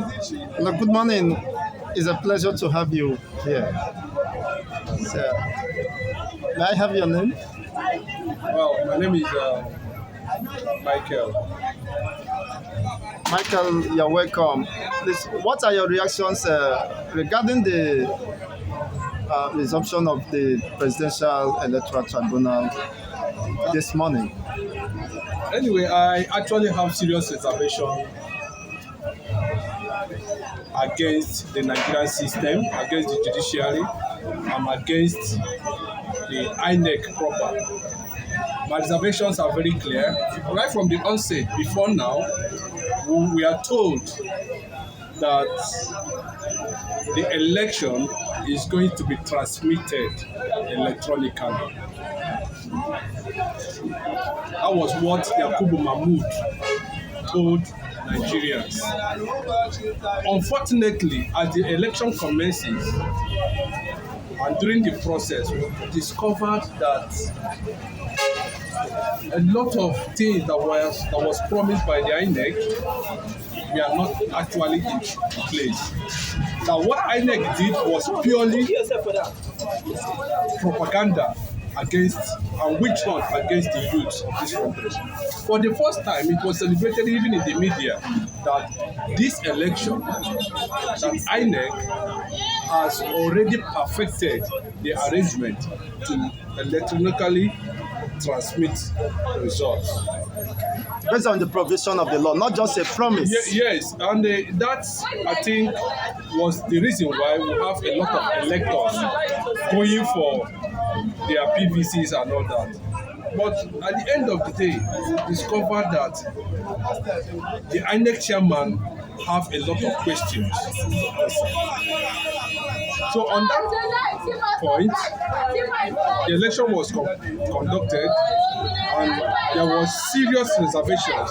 Hello, good morning. It's a pleasure to have you here. So, may I have your name? Well, my name is Michael. Michael, you're welcome. Please, what are your reactions regarding the resumption of the Presidential Electoral Tribunal this morning? Anyway, I actually have serious reservation against the Nigerian system, against the judiciary, against the INEC proper. My reservations are very clear. Right from the onset, before now, we are told that the election is going to be transmitted electronically. That was what Yakubu Mahmood told Nigerians. Unfortunately, as the election commences and during the process, we discovered that a lot of things that was promised by the INEC were not actually in place. Now, what INEC did was purely propaganda against and witch hunt against the youth of this country. For the first time, it was celebrated even in the media that this election, that INEC has already perfected the arrangement to electronically transmit the results. Based on the provision of the law, not just a promise. Yes, and that I think was the reason why we have a lot of electors going for their PVCs and all that. But at the end of the day, we discovered that the INEC chairman have a lot of questions. So on that point, the election was conducted and there was serious reservations.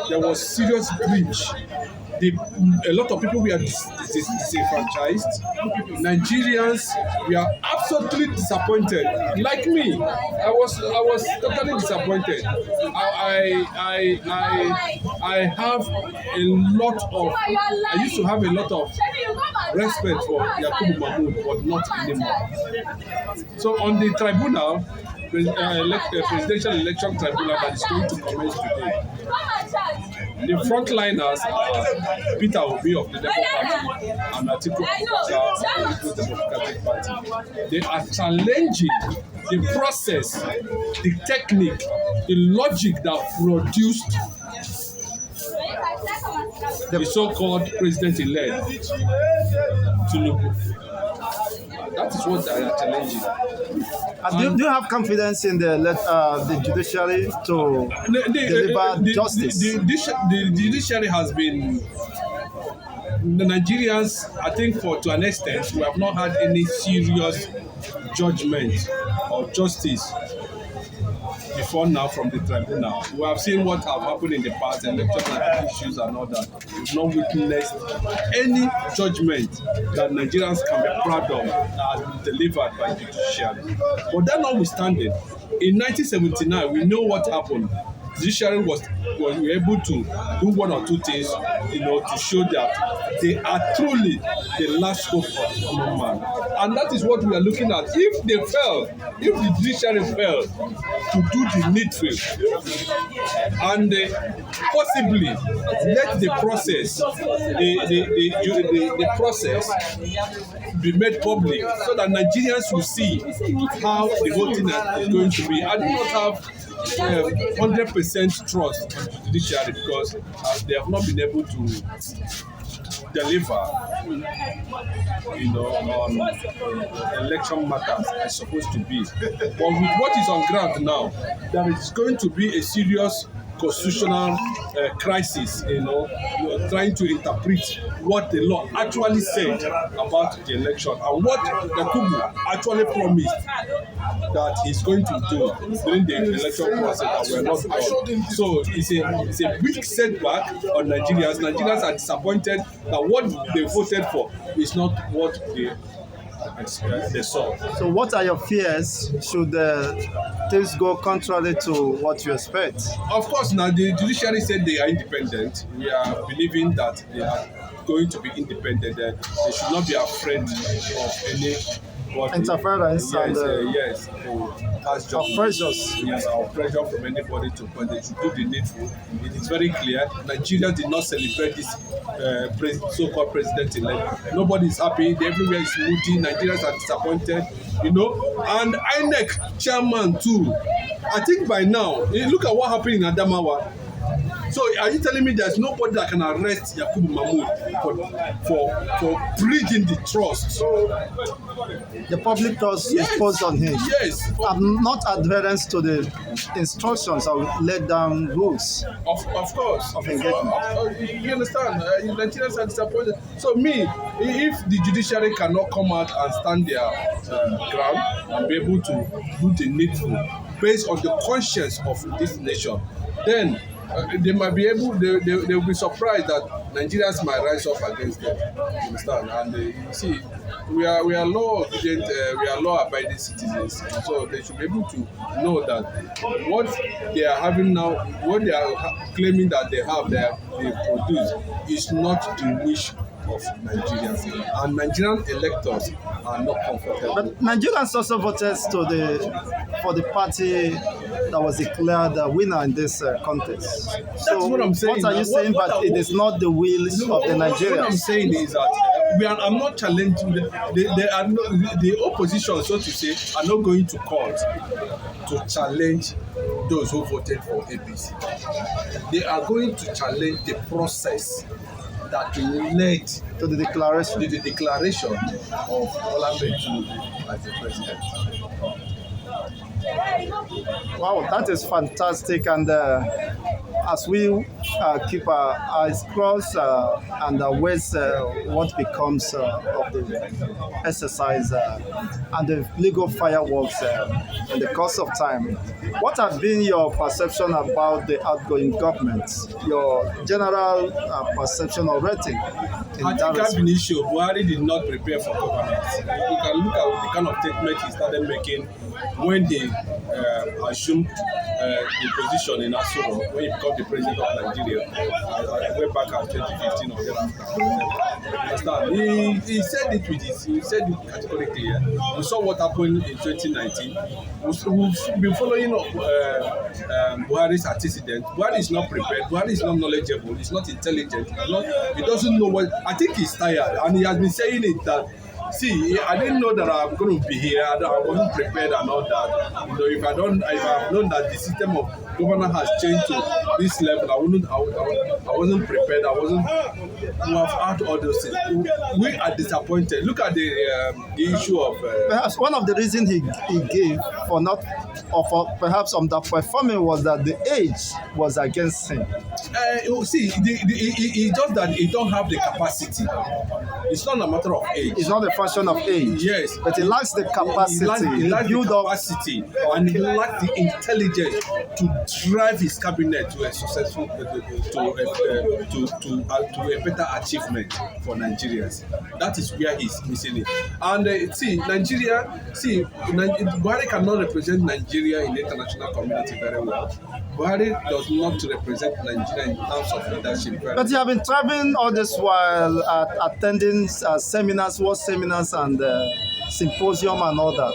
There was serious breach. A lot of people were disenfranchised. Nigerians were absolutely disappointed. Like me, I was totally disappointed. I have a lot of. I used to have a lot of respect for Yakubu Mahmood, but not anymore. So on the tribunal, presidential election tribunal that is going to commence today, the frontliners are Peter Obi of the Labour Party and Atiku of the Democratic Party. They are challenging the process, the technique, the logic that produced the so-called president-elect Tinubu. That is what they are challenging. Do you have confidence in the judiciary to deliver justice? The judiciary has been, the Nigerians, I think to an extent, we have not had any serious judgment or justice before now from the tribunal. We have seen what have happened in the past, electoral issues and all that. We've not witnessed any judgment that Nigerians can be proud of that has been delivered by the judiciary. But that notwithstanding, in 1979, we know what happened. The judiciary was able to do one or two things, to show that they are truly the last hope of common man. And that is what we are looking at. If they fail, if the judiciary fail to do the needful, and possibly let the process, the process be made public, so that Nigerians will see how the whole thing is going to be. I do not have 100% trust on the judiciary because they have not been able to deliver, on election matters as supposed to be. But with what is on ground now, there is going to be a serious constitutional crisis, trying to interpret what the law actually said about the election and what Yakubu actually promised that he's going to do during the election process that were not done. So it's a big setback on Nigerians. Nigerians are disappointed that what they voted for is not what they they saw. So, what are your fears should things go contrary to what you expect? Of course, now the judiciary said they are independent. We are believing that they are going to be independent. They should not be afraid of any Interference and yes, to pass of judgment. pressures. Yes, or pressure from anybody to, but they should do the needful. It is very clear. Nigeria did not celebrate this so-called president-elect. Nobody is happy. Everywhere is moody. Nigerians are disappointed. And INEC chairman too. I think by now, look at what happened in Adamawa. So are you telling me there's nobody that can arrest Yakubu Mahmood for breaching the trust? The public trust Yes. is posed on him. Yes. Not adherence to the instructions or laid down rules. Of course. Of engagement. You understand? Nigerians are disappointed. So if the judiciary cannot come out and stand their ground and be able to do the needful based on the conscience of this nation, then they might be able. They will be surprised that Nigerians might rise up against them. You understand? And you see, we are law obedient, we are law abiding citizens, so they should be able to know that what they are having now, what they are claiming that they produce, is not the wish of Nigerians, and Nigerian electors are not comfortable. But Nigerians also voted for the party that was declared the winner in this contest. That's what I'm saying. What are you saying? But it is not the will of the Nigerians. What I'm saying is that I'm not challenging. The opposition, so to say, are not going to court to challenge those who voted for APC. They are going to challenge the process that led To the declaration. to the declaration of Bola Tinubu as the president. Wow, that is fantastic. And as we keep our eyes crossed and wait what becomes of the exercise and the legal fireworks in the course of time, what have been your perception about the outgoing government? Your general perception or rating? I think I've been issue. Buhari did not prepare for governance. You can look at the kind of statement he started making when they assumed the position in Asuro, when he became the president of Nigeria, way back at 2015 or thereafter. He said it he said it categorically. We saw what happened in 2019. We've been following up Buhari's antecedent. Buhari is not prepared. Buhari is not knowledgeable. He's not intelligent. He doesn't know what. I think he's tired, and he has been saying it that. See, I didn't know that I'm going to be here. I wasn't prepared and all that. If I have known that the system of governance has changed to this level, I wasn't prepared. We have had all those things. We are disappointed. Look at the issue of. Perhaps one of the reasons he gave for not, or for perhaps underperforming, was that the age was against him. See, it's just that he don't have the capacity. It's not a matter of age. It's not a function of age. Yes. But he lacks the capacity. He lacks the capacity and he lacks the intelligence to drive his cabinet to a successful, to a better achievement for Nigerians. That is where he's missing it. And Buhari cannot represent Nigeria in the international community very well. Buhari does not represent Nigeria in terms of leadership. But you have been traveling all this while attending seminars, world seminars, and symposium and all that.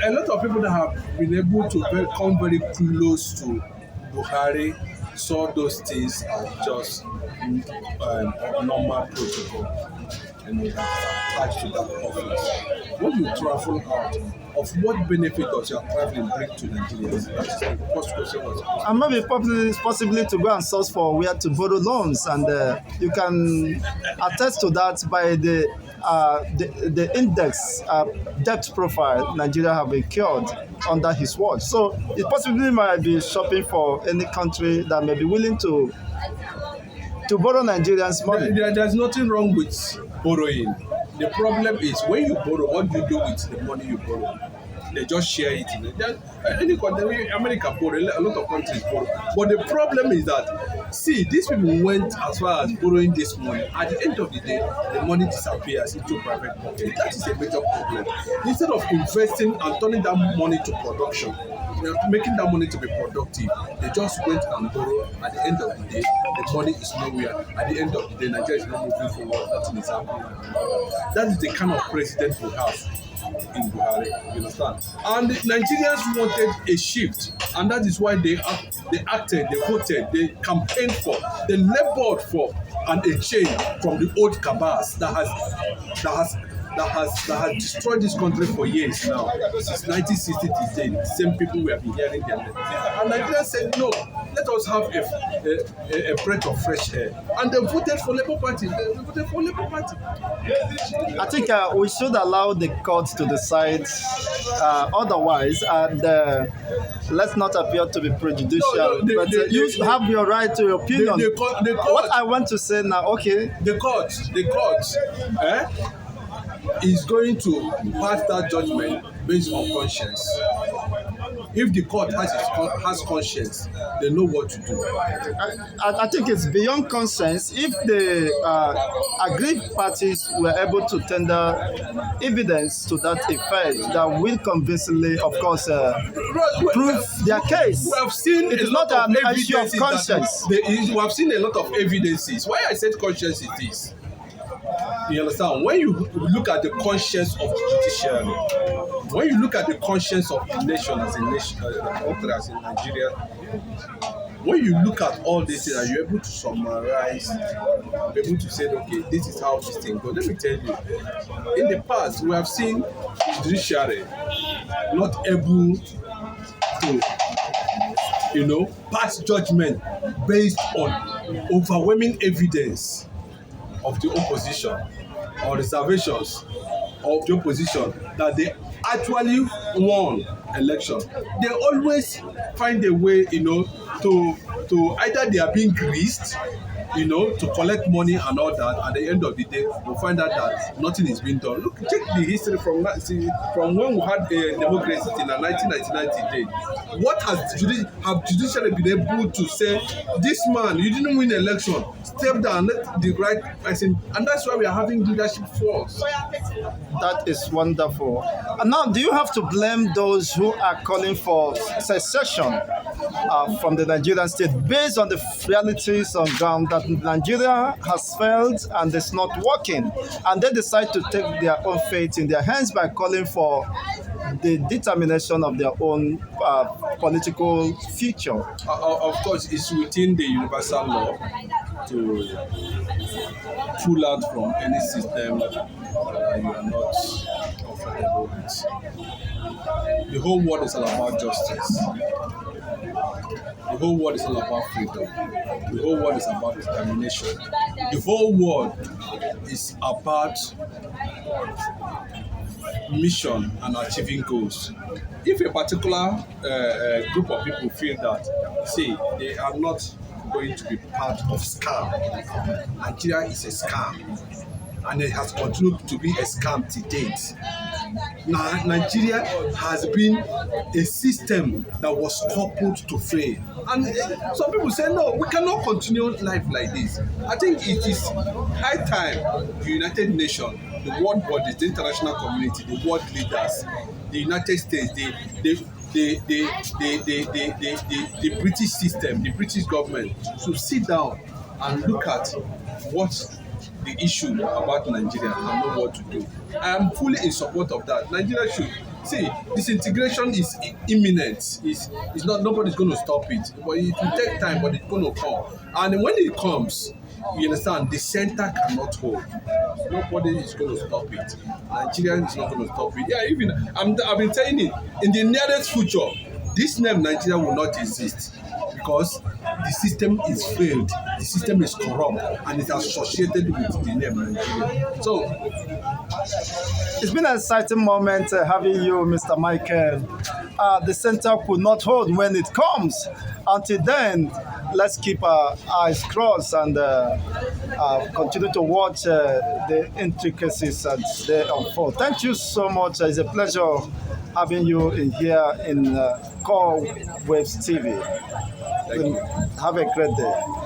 A lot of people that have been able to come very close to Buhari saw those things as just normal protocol and attached to that office. When you travel out, of what benefit does your traveling bring to Nigerians? That's the first question. And maybe possibly to go and source for where to borrow loans, and you can attest to that by the index debt profile Nigeria have incurred under his watch. So it possibly might be shopping for any country that may be willing to borrow Nigerians money. There's nothing wrong with borrowing. The problem is when you borrow, what do you do with the money you borrow? They just share it. Any country, America borrow, a lot of countries borrow. But the problem is that, see, these people went as far as borrowing this money. At the end of the day, the money disappears into private pocket. That is a major problem. Instead of investing and turning that money to production, making that money to be productive, they just went and borrow. At the end of the day, the money is nowhere. At the end of the day, Nigeria is not moving forward. Nothing is happening. That is the kind of president we have in Buhari, you understand? And the Nigerians wanted a shift, and that is why they acted, they voted, they campaigned for, they labored for a change from the old cabals that has destroyed this country for years now. Since 1960 to date, the same people we have been hearing them. And Nigerians said, no, let us have a breath of fresh air. And they voted for Labour Party. I think we should allow the courts to decide otherwise, and let's not appear to be prejudicial. But you have your right to your opinion. What I want to say now, okay. The court, is going to pass that judgment based on conscience. If the court has conscience, they know what to do. I think it's beyond conscience. If the aggrieved parties were able to tender evidence to that effect, that will convincingly, of course, prove their case. We have seen it is not an issue of conscience. We have seen a lot of evidences. Why I said conscience is this. You understand? When you look at the conscience of the judiciary, when you look at the conscience of the nation as a nation, as in Nigeria, when you look at all this things, you're able to summarize, you're able to say, okay, this is how this thing goes. Let me tell you, in the past, we have seen the judiciary not able to, pass judgment based on overwhelming evidence of the opposition or reservations of the opposition that they actually won election. They always find a way, to either they are being greased, to collect money and all that. At the end of the day, we'll find out that nothing is being done. Look, check the history from when we had a democracy in the 1999 date. What has judiciary been able to say, this man, you didn't win election, step down, let the right person, and that's why we are having leadership force. That is wonderful. And now, do you have to blame those who are calling for secession from the Nigerian state based on the realities on ground that Nigeria has failed and it's not working, and they decide to take their own fate in their hands by calling for the determination of their own political future? Of course, it's within the universal law to pull out from any system that you are not comfortable with. The whole world is all about justice. The whole world is all about freedom. The whole world is about determination. The whole world is about mission and achieving goals. If a particular group of people feel that, see, they are not going to be part of scam, Nigeria is a scam, and it has continued to be a scam to date. Now, Nigeria has been a system that was coupled to fail. And some people say, no, we cannot continue life like this. I think it is high time the United Nations, the world bodies, the international community, the world leaders, the United States, the British system, the British government should sit down and look at what the issue about Nigeria and know what to do. I am fully in support of that. Nigeria should see disintegration is imminent. It's not, nobody's going to stop it. But it will take time, but it's going to come. And when it comes, you understand, the center cannot hold. Nobody is going to stop it. Nigeria is not going to stop it. Yeah, even I've been telling it, in the nearest future, this name Nigeria will not exist, because the system is failed, the system is corrupt, and it is associated with the name Nigeria. So it's been an exciting moment having you, Mr. Michael. The center could not hold when it comes. Until then, let's keep our eyes crossed and continue to watch the intricacies as they unfold. Thank you so much. It's a pleasure having you in here in Core Waves TV. Thank you. Have a great day.